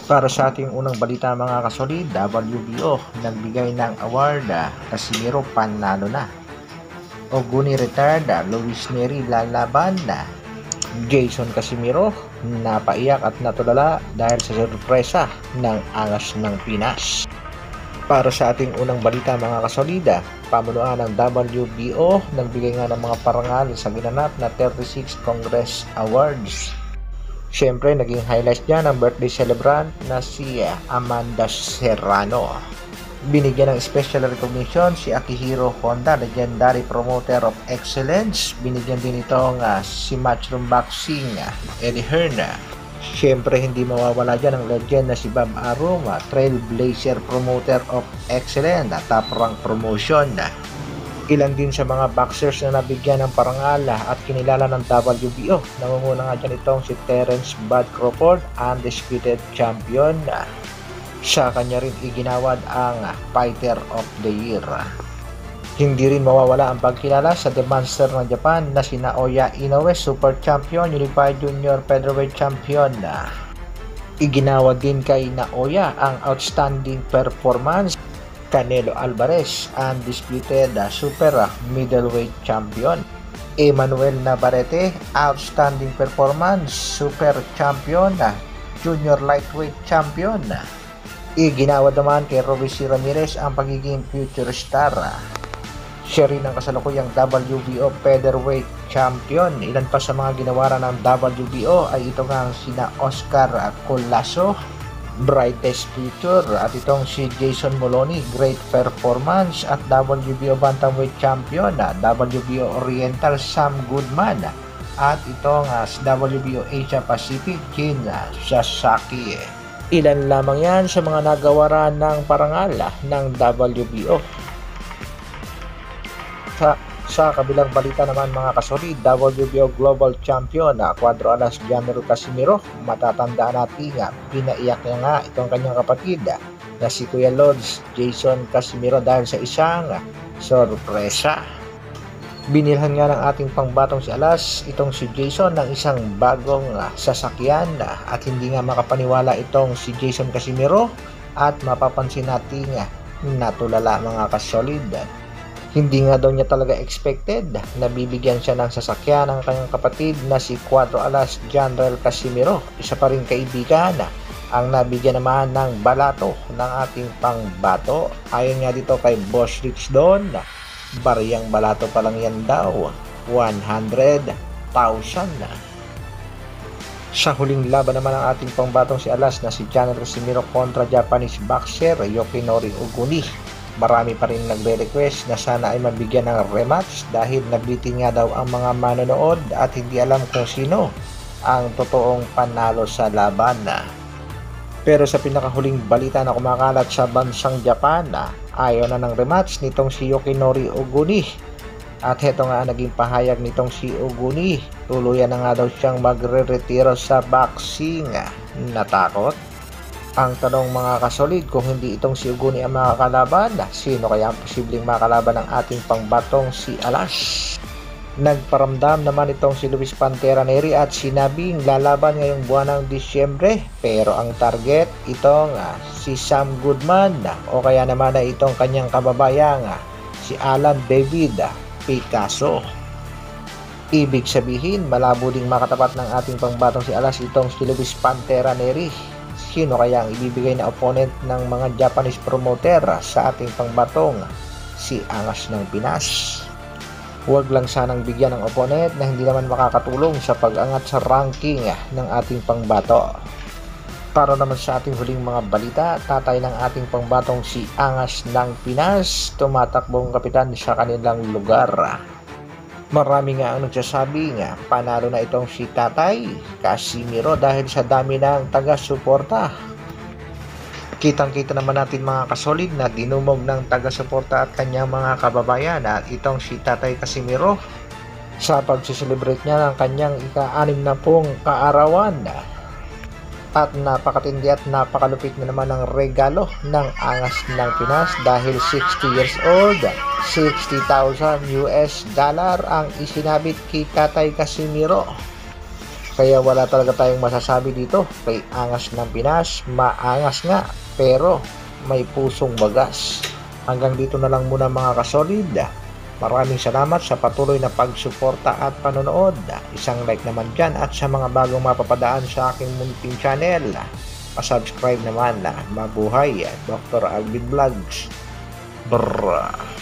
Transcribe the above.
Para sa ating unang balita mga kasolid, WBO nagbigay ng award, Casimiro panalo na. Oguni retired, Luis Neri lalaban na. Jason Casimiro napaiyak at natulala dahil sa sorpresa ng angas ng Pinas. Para sa ating unang balita mga kasolida, pamunuan ng WBO nagbigay nga ng mga parangal sa ginanap na 36 Congress Awards. Siyempre, naging highlights niya ng birthday celebrant na si Amanda Serrano. Binigyan ng special recognition si Akihiro Honda, legendary promoter of excellence. Binigyan din itong si Matchroom Boxing, Eddie Hearn. Siyempre, hindi mawawala dyan ang legend na si Bob Arum, trailblazer promoter of excellence, top rank promotion. Ilan din sa mga boxers na nabigyan ng parangal at kinilala ng WBO. Nangunguna nga dyan itong si Terence Bud Crawford, undisputed champion. Sa kanya rin iginawad ang Fighter of the Year. Hindi rin mawawala ang pagkilala sa The Monster ng Japan na si Naoya Inoue, Super Champion, Unified Junior Featherweight Champion. Iginawad din kay Naoya ang Outstanding Performance. Canelo Alvarez, undisputed super middleweight champion. Emmanuel Navarrete, outstanding performance, super champion, junior lightweight champion. Iginawad naman kay Robeisy Ramirez ang pagiging future star. Siya rin ang kasalukuyang WBO featherweight champion. Ilan pa sa mga ginawaran ng WBO ay ito nga sina Oscar Collazo, brightest future, at itong si Jason Moloney, great performance, at WBO bantamweight champion, WBO Oriental Sam Goodman, at itong WBO Asia Pacific Jin Sasaki. Ilan lamang yan sa mga nagawaran ng parangal ng WBO. Sa kabilang balita naman mga kasolid, WBO Global Champion Cuadro Alas Janero Casimiro, matatandaan natin pinaiyak niya nga itong kanyang kapatid na si Kuya Lods Jason Casimiro dahil sa isang sorpresa. Binilhan nga ng ating pangbatong si Alas itong si Jason ng isang bagong sasakyan at hindi nga makapaniwala itong si Jason Casimiro at mapapansin natin natulala mga kasolid. Hindi nga daw niya talaga expected na bibigyan siya ng sasakyan ng kanyang kapatid na si Cuadro Alas Janrel Casimiro. Isa pa rin kaibigan ang nabigyan naman ng balato ng ating pangbato. Ayon nga dito kay Boss Rich Don, bariyang balato pa lang yan daw, 100,000 na. Sa huling laban naman ng ating pangbatong si Alas na si Janrel Casimiro kontra Japanese boxer Yokinori Oguni. Marami pa rin nagre-request na sana ay mabigyan ng rematch dahil nagliting nga daw ang mga manonood at hindi alam kung sino ang totoong panalo sa laban. Pero sa pinakahuling balita na kumakalat sa bansang Japan, ayaw na ng rematch nitong si Yokinori Oguni. At heto nga naging pahayag nitong si Oguni, tuluyan na nga daw siyang magre-retiro sa boxing. Natakot? Ang tanong mga kasolid, kung hindi itong si Oguni ang makakalaban, sino kaya ang posibleng makakalaban ng ating pangbatong si Alas? Nagparamdam naman itong si Luis Pantera Neri at sinabing lalaban ngayong buwan ng Disyembre, pero ang target itong si Sam Goodman o kaya naman ay itong kanyang kababayang si Alan David Picasso. Ibig sabihin malabo ding makatapat ng ating pangbatong si Alas itong si Luis Pantera Neri. Sino kaya ang ibibigay na opponent ng mga Japanese promoter sa ating pangbatong si Angas ng Pinas? Huwag lang sanang bigyan ng opponent na hindi naman makakatulong sa pag-angat sa ranking ng ating pangbato. Para naman sa ating huling mga balita, tatay ng ating pangbatong si Angas ng Pinas, tumatakbong kapitan sa kanilang lugar. Marami nga ang nagsasabi nga panalo na itong si Tatay Casimiro dahil sa dami ng taga-suporta. Kitang-kita naman natin mga kasolid na dinumog ng taga-suporta at kanyang mga kababayan at itong si Tatay Casimiro sa pagsiselebrate niya ng kanyang ika-60 kaarawan. At napakatindi at napakalupit na naman ang regalo ng Angas ng Pinas dahil 60 years old, $60,000 ang isinabit kay Tatay Casimiro. Kaya wala talaga tayong masasabi dito kay Angas ng Pinas. Maangas nga pero may pusong bagas. Hanggang dito na lang muna mga kasolid. Maraming salamat sa patuloy na pagsuporta at panonood. Isang like naman dyan at sa mga bagong mapapadaan sa aking munting channel, pasubscribe naman. Mabuhay, Dr. Alvin Vlogs. Brrrr.